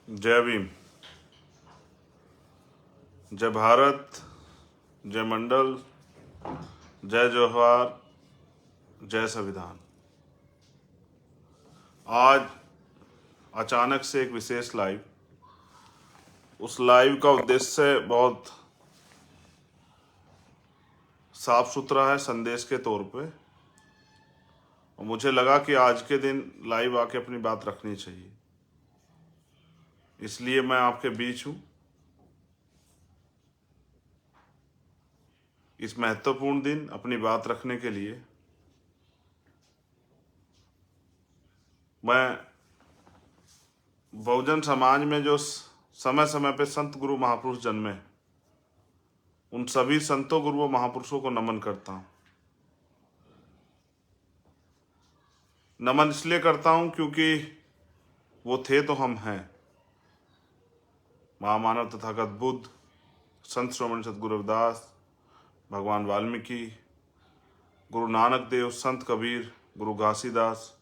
जय भीम। जय भारत। जय मंडल। जय जवाहर। जय संविधान। आज अचानक से एक विशेष लाइव, उस लाइव का उद्देश्य बहुत साफ सुथरा है संदेश के तौर पे, और मुझे लगा कि आज के दिन लाइव आके अपनी बात रखनी चाहिए, इसलिए मैं आपके बीच हूं। इस महत्वपूर्ण दिन अपनी बात रखने के लिए मैं बहुजन समाज में जो समय समय पे संत गुरु महापुरुष जन्मे, उन सभी संतों गुरुओं महापुरुषों को नमन करता हूं। नमन इसलिए करता हूं क्योंकि वो थे तो हम हैं। महामानव तथागत बुद्ध, संत श्रोमणी सतगुरु रविदास, भगवान वाल्मीकि, गुरु नानक देव, संत कबीर, गुरु घासीदास,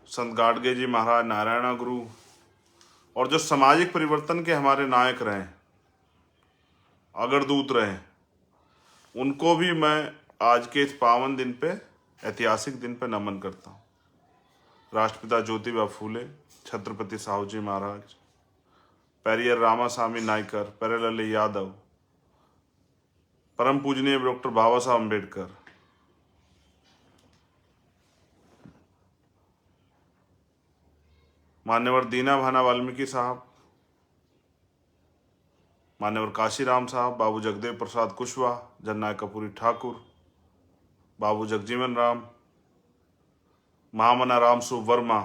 संत गाडगे जी महाराज, नारायणा गुरु, और जो सामाजिक परिवर्तन के हमारे नायक रहे, अग्रदूत रहे, उनको भी मैं आज के इस पावन दिन पे, ऐतिहासिक दिन पे नमन करता हूँ। राष्ट्रपिता ज्योतिबा फूले, छत्रपति साहू जी महाराज, पेरियर रामास्वामी नायकर, पेरेलल यादव, परम पूजनीय डॉक्टर बाबा साहब अम्बेडकर, मान्यवर दीना भाना वाल्मीकि साहब, मान्यवर काशीराम साहब, बाबू जगदेव प्रसाद कुशवाहा, जननायक कपूरी ठाकुर, बाबू जगजीवन राम, महामना राम सुव वर्मा,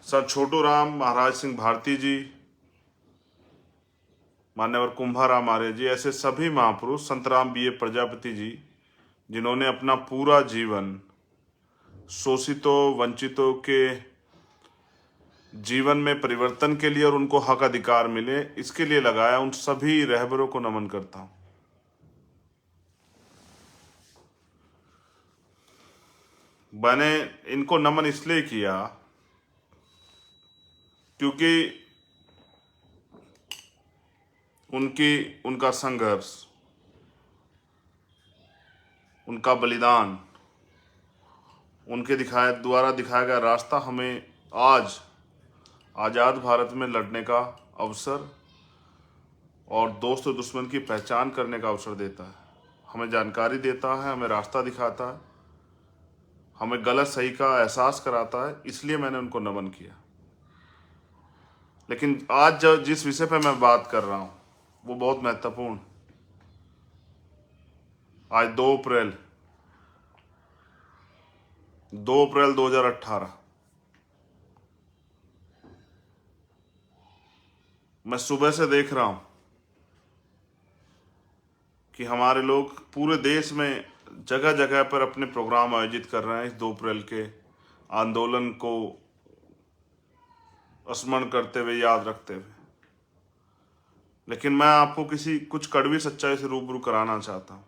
सर छोटू राम महाराज सिंह भारती जी, मान्यवर कुंभाराम आर्य जी, ऐसे सभी महापुरुष, संतराम बी ए प्रजापति जी, जिन्होंने अपना पूरा जीवन शोषितों वंचितों के जीवन में परिवर्तन के लिए और उनको हक अधिकार मिले, इसके लिए लगाया, उन सभी रहबरों को नमन करता हूं। मैंने इनको नमन इसलिए किया क्योंकि उनका संघर्ष, उनका बलिदान, उनके द्वारा दिखाया गया रास्ता हमें आज आज़ाद भारत में लड़ने का अवसर और दोस्त और दुश्मन की पहचान करने का अवसर देता है। हमें जानकारी देता है, हमें रास्ता दिखाता है, हमें गलत सही का एहसास कराता है, इसलिए मैंने उनको नमन किया। लेकिन आज जिस विषय पर मैं बात कर रहा हूं वो बहुत महत्वपूर्ण। आज 2 अप्रैल 2018, मैं सुबह से देख रहा हूं कि हमारे लोग पूरे देश में जगह जगह पर अपने प्रोग्राम आयोजित कर रहे हैं इस 2 अप्रैल के आंदोलन को स्मरण करते हुए, याद रखते हुए। लेकिन मैं आपको कुछ कड़वी सच्चाई से रूबरू कराना चाहता हूं।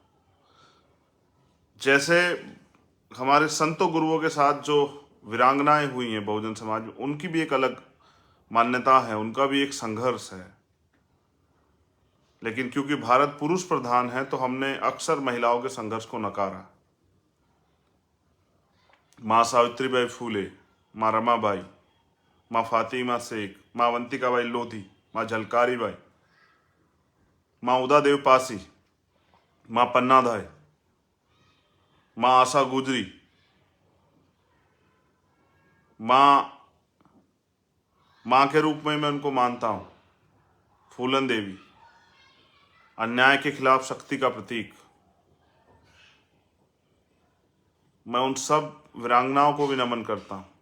जैसे हमारे संतों गुरुओं के साथ जो वीरांगनाएं हुई हैं बहुजन समाज में, उनकी भी एक अलग मान्यता है, उनका भी एक संघर्ष है। लेकिन क्योंकि भारत पुरुष प्रधान है तो हमने अक्सर महिलाओं के संघर्ष को नकारा। माँ सावित्रीबाई फूले, माँ रमाबाई, माँ फातिमा शेख, माँ अवंतिकाबाई लोधी, माँ झलकारी बाई, माँ उदादेव पासी, माँ पन्नाधाय, माँ आशा गुजरी, माँ के रूप में मैं उनको मानता हूँ, फूलन देवी, अन्याय के खिलाफ शक्ति का प्रतीक। मैं उन सब वीरांगनाओं को भी नमन करता हूँ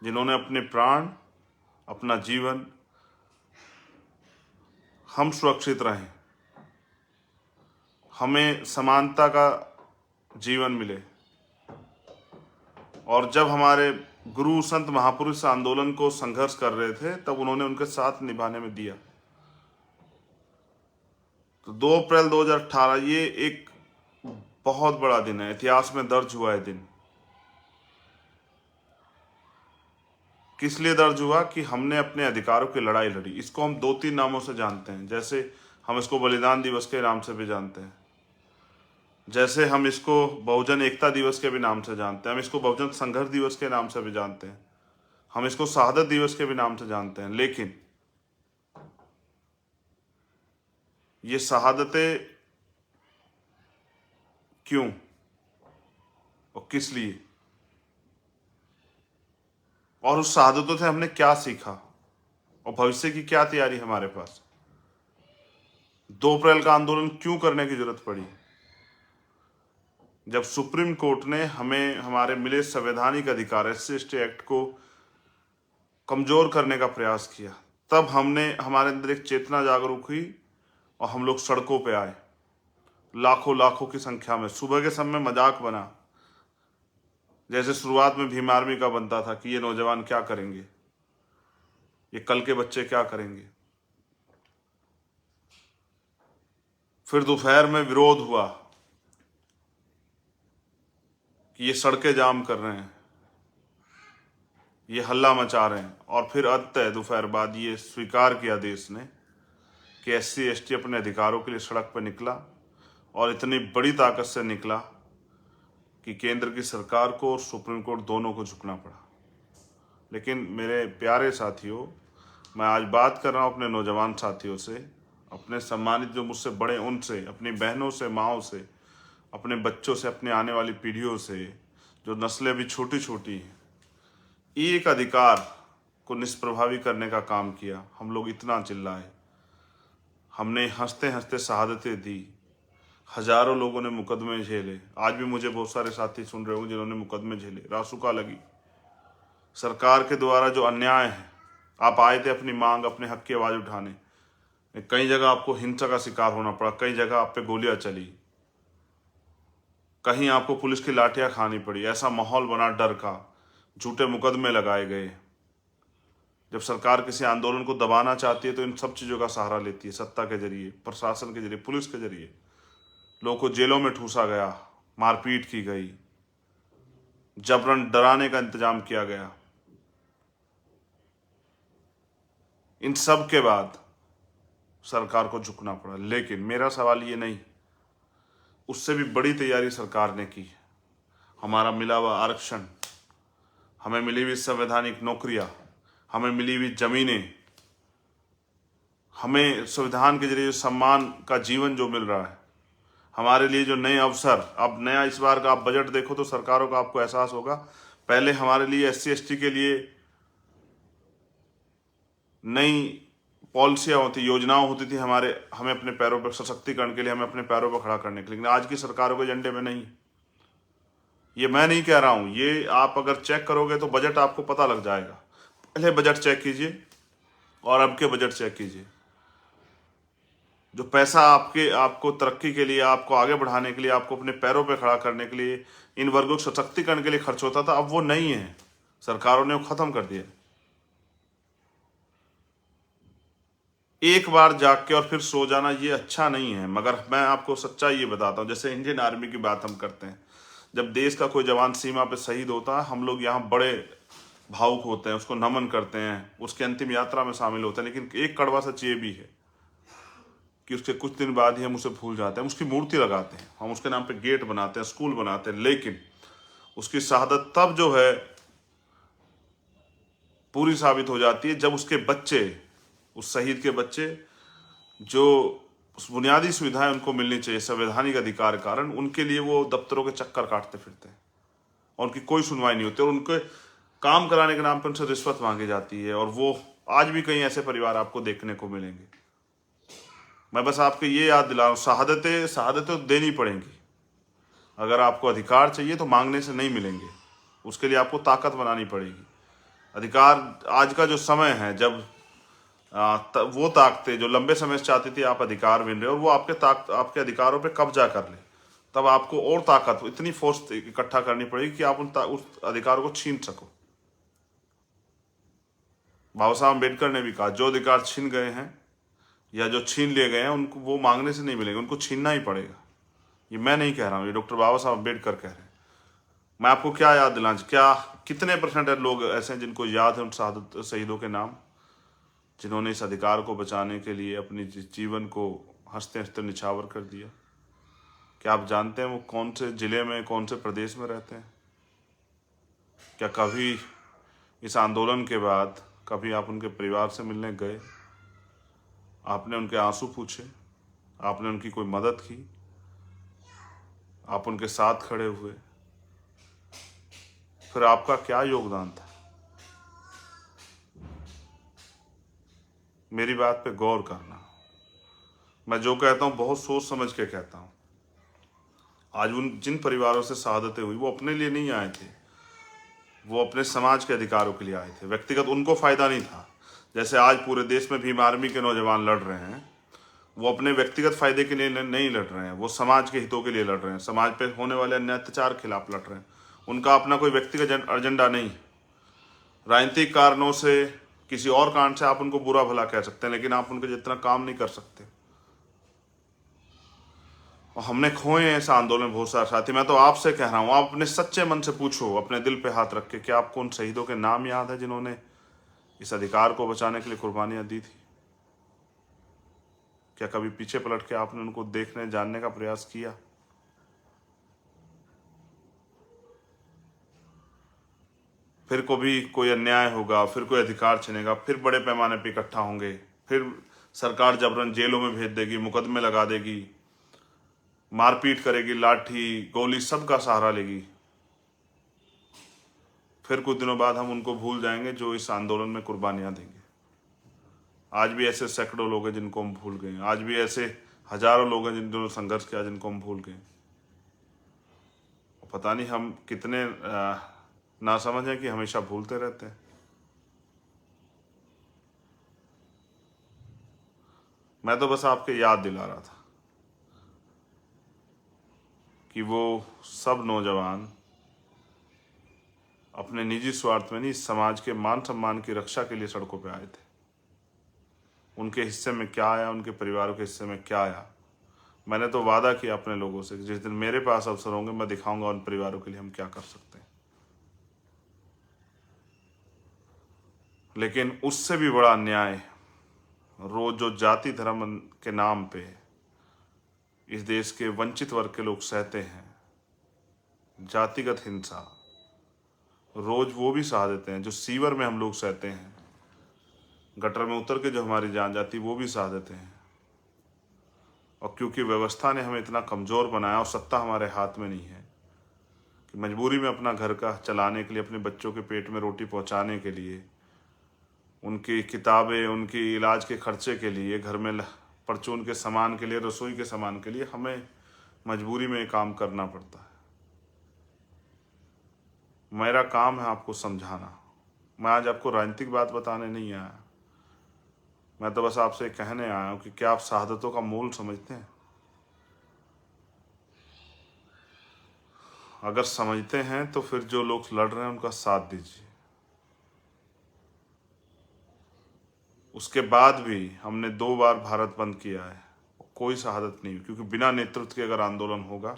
जिन्होंने अपने प्राण, अपना जीवन, हम सुरक्षित रहें, हमें समानता का जीवन मिले। और जब हमारे गुरु संत महापुरुष आंदोलन को संघर्ष कर रहे थे तब उन्होंने उनके साथ निभाने में दिया। तो 2 अप्रैल 2018 ये एक बहुत बड़ा दिन है, इतिहास में दर्ज हुआ है दिन। किस लिए दर्ज हुआ? कि हमने अपने अधिकारों की लड़ाई लड़ी। इसको हम 2-3 नामों से जानते हैं। जैसे हम इसको बलिदान दिवस के नाम से भी जानते हैं, जैसे हम इसको बहुजन एकता दिवस के भी नाम से जानते हैं, हम इसको बहुजन संघर्ष दिवस के नाम से भी जानते हैं, हम इसको शहादत दिवस के भी नाम से जानते हैं। लेकिन ये शहादतें क्यों और किस लिए, और उस शहादतों से हमने क्या सीखा, और भविष्य की क्या तैयारी हमारे पास? 2 अप्रैल का आंदोलन क्यों करने की जरूरत पड़ी? जब सुप्रीम कोर्ट ने हमें हमारे मिले संवैधानिक अधिकार SC/ST एक्ट को कमजोर करने का प्रयास किया, तब हमने हमारे अंदर एक चेतना जागरूक हुई और हम लोग सड़कों पे आए, लाखों लाखों की संख्या में। सुबह के समय मजाक बना, जैसे शुरुआत में भीम आर्मी का बनता था कि ये नौजवान क्या करेंगे, ये कल के बच्चे क्या करेंगे। फिर दोपहर में विरोध हुआ कि ये सड़कें जाम कर रहे हैं, ये हल्ला मचा रहे हैं, और फिर अंततः दोपहर बाद ये स्वीकार किया देश ने कि SC/ST अपने अधिकारों के लिए सड़क पर निकला, और इतनी बड़ी ताकत से निकला कि केंद्र की सरकार को और सुप्रीम कोर्ट दोनों को झुकना पड़ा। लेकिन मेरे प्यारे साथियों, मैं आज बात कर रहा हूँ अपने नौजवान साथियों से, अपने सम्मानित जो मुझसे बड़े उनसे, अपनी बहनों से, माँओं से, अपने बच्चों से, अपने आने वाली पीढ़ियों से, जो नस्लें अभी छोटी छोटी हैं। एक अधिकार को निष्प्रभावी करने का काम किया। हम लोग इतना चिल्लाए, हमने हंसते हंसते शहादतें दी, हजारों लोगों ने मुकदमे झेले। आज भी मुझे बहुत सारे साथी सुन रहे होंगे जिन्होंने मुकदमे झेले, रासुका लगी। सरकार के द्वारा जो अन्याय है, आप आए थे अपनी मांग, अपने हक की आवाज उठाने, कई जगह आपको हिंसा का शिकार होना पड़ा, कई जगह आप पे गोलियां चली, कहीं आपको पुलिस की लाठियां खानी पड़ी। ऐसा माहौल बना डर का, झूठे मुकदमे लगाए गए। जब सरकार किसी आंदोलन को दबाना चाहती है तो इन सब चीजों का सहारा लेती है, सत्ता के जरिए, प्रशासन के जरिए, पुलिस के जरिए। लोगों को जेलों में ठूसा गया, मारपीट की गई, जबरन डराने का इंतजाम किया गया। इन सब के बाद सरकार को झुकना पड़ा। लेकिन मेरा सवाल ये नहीं, उससे भी बड़ी तैयारी सरकार ने की। हमारा मिला हुआ आरक्षण, हमें मिली हुई संवैधानिक नौकरियां, हमें मिली हुई जमीनें, हमें संविधान के जरिए सम्मान का जीवन जो मिल रहा है, हमारे लिए जो नए अवसर। अब नया इस बार का आप बजट देखो तो सरकारों का आपको एहसास होगा, पहले हमारे लिए SC/ST के लिए नई पॉलिसियां होती, योजनाएं होती थी, हमें अपने पैरों पर सशक्तिकरण के लिए, हमें अपने पैरों पर खड़ा करने के लिए। लेकिन आज की सरकारों के एजेंडे में नहीं। ये मैं नहीं कह रहा हूं, ये आप अगर चेक करोगे तो बजट आपको पता लग जाएगा। पहले बजट चेक कीजिए और अब के बजट चेक कीजिए। जो पैसा आपको तरक्की के लिए, आपको आगे बढ़ाने के लिए, आपको अपने पैरों पे खड़ा करने के लिए, इन वर्गों के सशक्तिकरण के लिए खर्च होता था, अब वो नहीं है। सरकारों ने वो खत्म कर दिया। एक बार जाग के और फिर सो जाना ये अच्छा नहीं है। मगर मैं आपको सच्चाई ये बताता हूँ, जैसे इंडियन आर्मी की बात हम करते हैं, जब देश का कोई जवान सीमा पे शहीद होता है, हम लोग यहाँ बड़े भावुक होते हैं, उसको नमन करते हैं, उसके अंतिम यात्रा में शामिल होते हैं। लेकिन एक कड़वा सच ये भी है कि उसके कुछ दिन बाद ही हम उसे भूल जाते हैं। उसकी मूर्ति लगाते हैं, हम उसके नाम पे गेट बनाते हैं, स्कूल बनाते हैं, लेकिन उसकी शहादत तब जो है पूरी साबित हो जाती है जब उसके बच्चे, उस शहीद के बच्चे, जो उस बुनियादी सुविधाएं उनको मिलनी चाहिए संवैधानिक अधिकार कारण, उनके लिए वो दफ्तरों के चक्कर काटते फिरते हैं और उनकी कोई सुनवाई नहीं होती, और उनके काम कराने के नाम पर उनसे रिश्वत मांगी जाती है। और वो आज भी कई ऐसे परिवार आपको देखने को मिलेंगे। मैं बस आपको ये याद दिला रहा हूँ, शहादतें देनी पड़ेंगी। अगर आपको अधिकार चाहिए तो मांगने से नहीं मिलेंगे, उसके लिए आपको ताकत बनानी पड़ेगी। अधिकार, आज का जो समय है जब वो ताकतें जो लंबे समय से चाहती थी आप अधिकार मिल रहे हो, और वो आपके अधिकारों पे कब्जा कर ले, तब आपको और ताकत, इतनी फोर्स इकट्ठा करनी पड़ेगी कि आप उस अधिकारों को छीन सको। बाबा साहब अम्बेडकर ने भी कहा, जो अधिकार छीन गए हैं या जो छीन लिए गए हैं, उनको वो मांगने से नहीं मिलेंगे, उनको छीनना ही पड़ेगा। ये मैं नहीं कह रहा हूँ, ये डॉक्टर बाबा साहब अम्बेडकर कह रहे हैं। मैं आपको क्या याद दिलाऊं, क्या कितने परसेंट लोग ऐसे हैं जिनको याद है उन शहीदों के नाम, जिन्होंने इस अधिकार को बचाने के लिए अपने जीवन को हंसते हंसते निछावर कर दिया? क्या आप जानते हैं वो कौन से जिले में, कौन से प्रदेश में रहते हैं? क्या कभी इस आंदोलन के बाद कभी आप उनके परिवार से मिलने गए? आपने उनके आंसू पूछे? आपने उनकी कोई मदद की? आप उनके साथ खड़े हुए? फिर आपका क्या योगदान था? मेरी बात पे गौर करना। मैं जो कहता हूँ बहुत सोच समझ के कहता हूँ। आज उन जिन परिवारों से शहादतें हुई वो अपने लिए नहीं आए थे, वो अपने समाज के अधिकारों के लिए आए थे। व्यक्तिगत उनको फायदा नहीं था। जैसे आज पूरे देश में भीम आर्मी के नौजवान लड़ रहे हैं, वो अपने व्यक्तिगत फायदे के लिए नहीं लड़ रहे हैं, वो समाज के हितों के लिए लड़ रहे हैं, समाज पे होने वाले अन्य अत्याचार के खिलाफ लड़ रहे हैं। उनका अपना कोई व्यक्तिगत एजेंडा नहीं। राजनीतिक कारणों से, किसी और कारण से आप उनको बुरा भला कह सकते हैं, लेकिन आप उनके जितना काम नहीं कर सकते। और हमने खोए हैं ऐसा आंदोलन बहुत सारे साथी। मैं तो आपसे कह रहा हूँ, आप अपने सच्चे मन से पूछो, अपने दिल पे हाथ रख के, क्या आपको उन शहीदों के नाम याद है जिन्होंने इस अधिकार को बचाने के लिए कुर्बानियां दी थी? क्या कभी पीछे पलट के आपने उनको देखने जानने का प्रयास किया? फिर कभी कोई अन्याय होगा, फिर कोई अधिकार छिनेगा, फिर बड़े पैमाने पर इकट्ठा होंगे, फिर सरकार जबरन जेलों में भेज देगी, मुकदमे लगा देगी, मारपीट करेगी, लाठी गोली सबका सहारा लेगी। फिर कुछ दिनों बाद हम उनको भूल जाएंगे जो इस आंदोलन में कुर्बानियां देंगे। आज भी ऐसे सैकड़ों लोग हैं जिनको हम भूल गए। आज भी ऐसे हजारों लोग हैं जिन्होंने संघर्ष किया, जिनको हम भूल गए। पता नहीं हम कितने नासमझ हैं कि हमेशा भूलते रहते हैं। मैं तो बस आपके याद दिला रहा था कि वो सब नौजवान अपने निजी स्वार्थ में नहीं, समाज के मान सम्मान की रक्षा के लिए सड़कों पर आए थे। उनके हिस्से में क्या आया, उनके परिवारों के हिस्से में क्या आया, मैंने तो वादा किया अपने लोगों से, जिस दिन मेरे पास अवसर होंगे मैं दिखाऊंगा उन परिवारों के लिए हम क्या कर सकते हैं। लेकिन उससे भी बड़ा अन्याय रोज जो जाति धर्म के नाम पे इस देश के वंचित वर्ग के लोग सहते हैं, जातिगत हिंसा, रोज वो भी सह देते हैं। जो सीवर में हम लोग सहते हैं, गटर में उतर के जो हमारी जान जाती, वो भी सह देते हैं। और क्योंकि व्यवस्था ने हमें इतना कमज़ोर बनाया और सत्ता हमारे हाथ में नहीं है कि मजबूरी में अपना घर का चलाने के लिए, अपने बच्चों के पेट में रोटी पहुंचाने के लिए, उनकी किताबें, उनकी इलाज के खर्चे के लिए, घर में परचून के सामान के लिए, रसोई के सामान के लिए हमें मजबूरी में काम करना पड़ता है। मेरा काम है आपको समझाना। मैं आज आपको राजनीतिक बात बताने नहीं आया, मैं तो बस आपसे कहने आया हूँ कि क्या आप शहादतों का मूल समझते हैं? अगर समझते हैं तो फिर जो लोग लड़ रहे हैं उनका साथ दीजिए। उसके बाद भी हमने 2 बार भारत बंद किया है, कोई शहादत नहीं हुई, क्योंकि बिना नेतृत्व के अगर आंदोलन होगा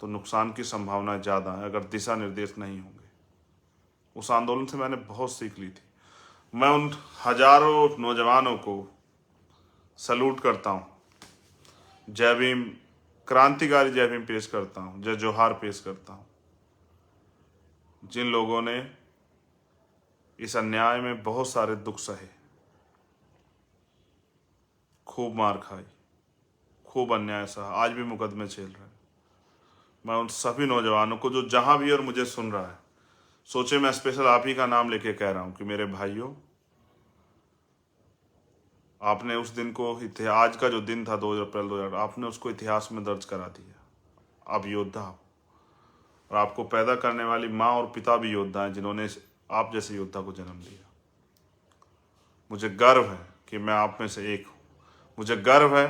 तो नुकसान की संभावना ज़्यादा है, अगर दिशा निर्देश नहीं होंगे। उस आंदोलन से मैंने बहुत सीख ली थी। मैं उन हजारों नौजवानों को सलूट करता हूँ, जय भीम, क्रांतिकारी जय भीम पेश करता हूँ, जय जोहार पेश करता हूँ, जिन लोगों ने इस अन्याय में बहुत सारे दुख सहे, खूब मार खाई, खूब अन्याय सहा, आज भी मुकदमे झेल रहे हैं। मैं उन सभी नौजवानों को जो जहां भी और मुझे सुन रहा है, सोचे मैं स्पेशल आप ही का नाम लेके कह रहा हूं कि मेरे भाइयों, आपने उस दिन को, आज का जो दिन था 2 अप्रैल 2008, आपने उसको इतिहास में दर्ज करा दिया। आप योद्धा हो, और आपको पैदा करने वाली माँ और पिता भी योद्धा हैं, जिन्होंने आप जैसे योद्धा को जन्म दिया। मुझे गर्व है कि मैं आप में से एक हूँ। मुझे गर्व है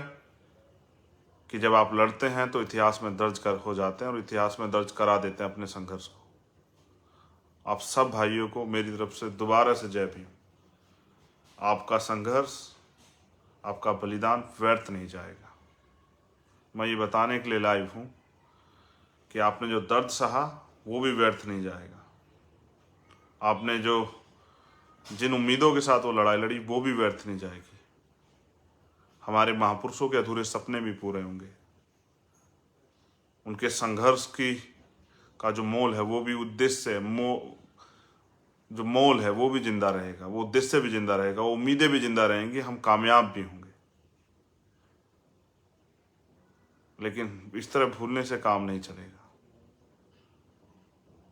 कि जब आप लड़ते हैं तो इतिहास में दर्ज कर हो जाते हैं, और इतिहास में दर्ज करा देते हैं अपने संघर्ष को। आप सब भाइयों को मेरी तरफ से दोबारा से जय भीम। आपका संघर्ष, आपका बलिदान व्यर्थ नहीं जाएगा। मैं ये बताने के लिए लाइव हूँ कि आपने जो दर्द सहा वो भी व्यर्थ नहीं जाएगा। आपने जो जिन उम्मीदों के साथ वो लड़ाई लड़ी वो भी व्यर्थ नहीं जाएगी। हमारे महापुरुषों के अधूरे सपने भी पूरे होंगे। उनके संघर्ष की का जो मोल है वो भी उद्देश्य जो मोल है वो भी जिंदा रहेगा, वो उद्देश्य भी जिंदा रहेगा, वो उम्मीदें भी जिंदा रहेंगी, हम कामयाब भी होंगे। लेकिन इस तरह भूलने से काम नहीं चलेगा।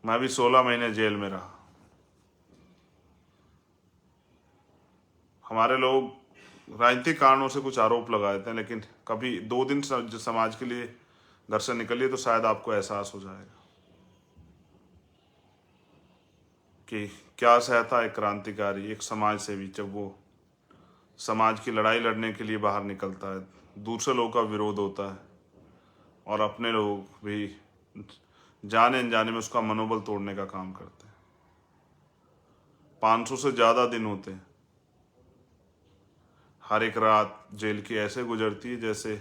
मैं भी 16 महीने जेल में रहा। हमारे लोग राजनीतिक कारणों से कुछ आरोप लगा देते हैं, लेकिन कभी 2 दिन समाज के लिए घर से निकलिए तो शायद आपको एहसास हो जाएगा कि क्या सहता है क्रांतिकारी, एक समाज सेवी, जब वो समाज की लड़ाई लड़ने के लिए बाहर निकलता है। दूसरे लोगों का विरोध होता है और अपने लोग भी जाने अनजाने में उसका मनोबल तोड़ने का काम करते हैं। 500 से ज़्यादा दिन होते हैं। हर एक रात जेल की ऐसे गुजरती है जैसे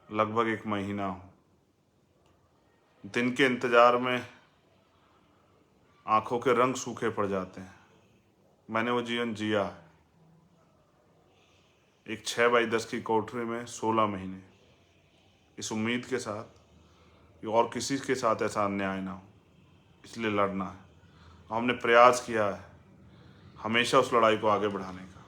लगभग 1 महीना हो। दिन के इंतजार में आंखों के रंग सूखे पड़ जाते हैं। मैंने वो जीवन जिया है। एक 6x10 की कोठरी में 16 महीने, इस उम्मीद के साथ कि और किसी के साथ ऐसा अन्याय ना हो, इसलिए लड़ना है। हमने प्रयास किया है हमेशा उस लड़ाई को आगे बढ़ाने का।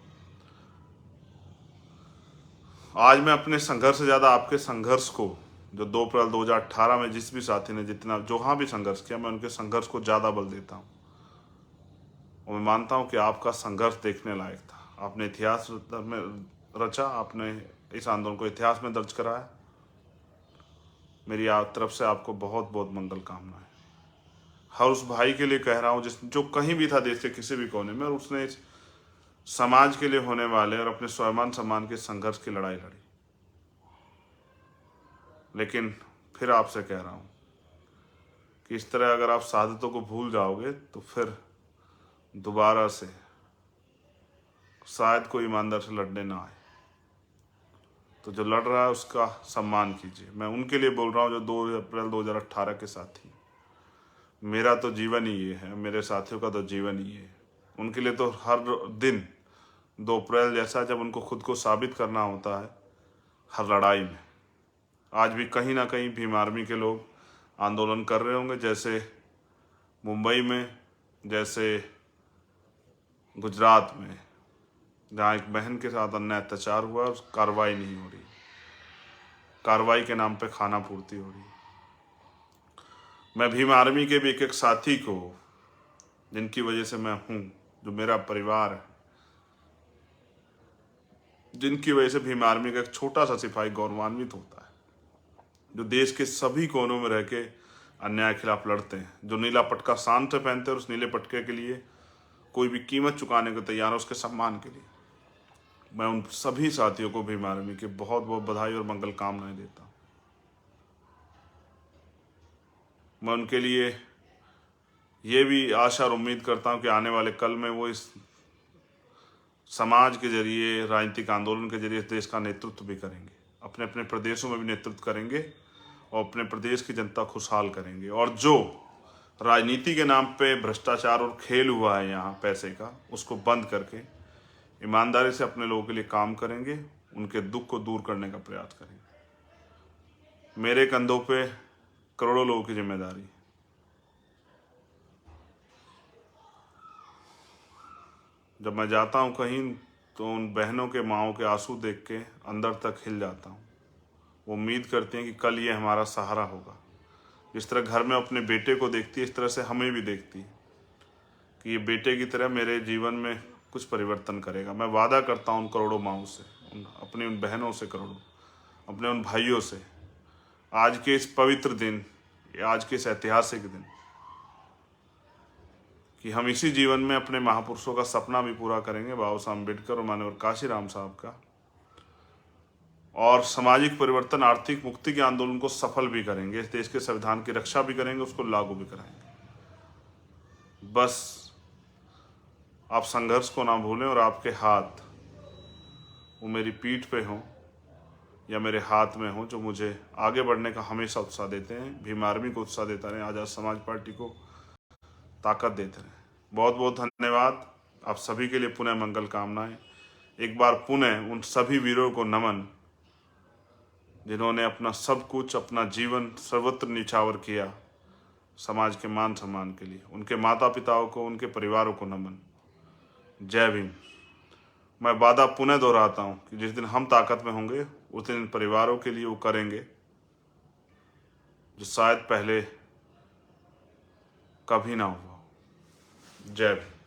आज मैं अपने संघर्ष से ज़्यादा आपके संघर्ष को, जो 2 अप्रैल 2018 में जिस भी साथी ने जितना जहाँ भी संघर्ष किया, मैं उनके संघर्ष को ज़्यादा बल देता हूँ। और मैं मानता हूँ कि आपका संघर्ष देखने लायक था। आपने इतिहास में रचा, आपने इस आंदोलन को इतिहास में दर्ज कराया। मेरी तरफ से आपको बहुत बहुत मंगल कामनाएं। हर उस भाई के लिए कह रहा हूँ जो कहीं भी था देश के किसी भी कोने में, और उसने इस समाज के लिए होने वाले और अपने स्वाभिमान सम्मान के संघर्ष की लड़ाई लड़ी। लेकिन फिर आपसे कह रहा हूँ कि इस तरह अगर आप शहादतों को भूल जाओगे तो फिर दोबारा से शायद कोई ईमानदार से लड़ने ना आए। तो जो लड़ रहा है उसका सम्मान कीजिए। मैं उनके लिए बोल रहा हूँ जो 2 अप्रैल 2018 के साथी। मेरा तो जीवन ही ये है, मेरे साथियों का तो जीवन ही है। उनके लिए तो हर दिन 2 अप्रैल जैसा, जब उनको खुद को साबित करना होता है हर लड़ाई में। आज भी कहीं ना कहीं भीम आर्मी के लोग आंदोलन कर रहे होंगे, जैसे मुंबई में, जैसे गुजरात में, जहाँ एक बहन के साथ अन्याय अत्याचार हुआ, उस कार्रवाई नहीं हो रही। कार्रवाई के नाम पे खाना पूर्ति हो रही। मैं भीम आर्मी के भी एक साथी को, जिनकी वजह से मैं हूँ, जो मेरा परिवार है, जिनकी वजह से भीम आर्मी का एक छोटा सा सिपाही गौरवान्वित होता है, जो देश के सभी कोनों में रह के अन्याय के खिलाफ लड़ते हैं, जो नीला पटका शान से पहनते हैं और उस नीले पटके के लिए कोई भी कीमत चुकाने को तैयार है उसके सम्मान के लिए। मैं उन सभी साथियों को भीम आर्मी की बहुत बहुत बधाई और मंगल कामनाएं देता हूँ। मैं उनके लिए ये भी आशा और उम्मीद करता हूँ कि आने वाले कल में वो इस समाज के जरिए, राजनीतिक आंदोलन के जरिए देश का नेतृत्व भी करेंगे, अपने अपने प्रदेशों में भी नेतृत्व करेंगे और अपने प्रदेश की जनता खुशहाल करेंगे। और जो राजनीति के नाम पे भ्रष्टाचार और खेल हुआ है यहाँ पैसे का, उसको बंद करके ईमानदारी से अपने लोगों के लिए काम करेंगे, उनके दुख को दूर करने का प्रयास करेंगे। मेरे कंधों पे करोड़ों लोगों की जिम्मेदारी। जब मैं जाता हूँ कहीं तो उन बहनों के, माँओं के आंसू देख के अंदर तक हिल जाता हूँ। वो उम्मीद करती हैं कि कल ये हमारा सहारा होगा। जिस तरह घर में अपने बेटे को देखती है, इस तरह से हमें भी देखती है कि ये बेटे की तरह मेरे जीवन में कुछ परिवर्तन करेगा। मैं वादा करता हूँ उन करोड़ों माँओं से, अपनी उन बहनों से, करोड़ों अपने उन भाइयों से, आज के इस पवित्र दिन, आज के इस ऐतिहासिक दिन, कि हम इसी जीवन में अपने महापुरुषों का सपना भी पूरा करेंगे, बाबा साहब अम्बेडकर और माननीय काशीराम साहब का, और सामाजिक परिवर्तन, आर्थिक मुक्ति के आंदोलन को सफल भी करेंगे। इस देश के संविधान की रक्षा भी करेंगे, उसको लागू भी कराएंगे। बस आप संघर्ष को ना भूलें और आपके हाथ वो मेरी पीठ पे हों, या मेरे हाथ में हों, जो मुझे आगे बढ़ने का हमेशा उत्साह देते हैं। भीम आर्मी को उत्साह देता रहे, आज़ाद समाज पार्टी को ताकत देते रहे। बहुत बहुत धन्यवाद। आप सभी के लिए पुनः मंगल कामनाएं। एक बार पुनः उन सभी वीरों को नमन जिन्होंने अपना सब कुछ, अपना जीवन सर्वत्र निछावर किया समाज के मान सम्मान के लिए। उनके माता पिताओं को, उनके परिवारों को नमन। जय भीम। मैं वादा पुनः दोहराता हूँ कि जिस दिन हम ताकत में होंगे उस दिन परिवारों के लिए वो करेंगे जो शायद पहले कभी ना हुआ। जय भीम।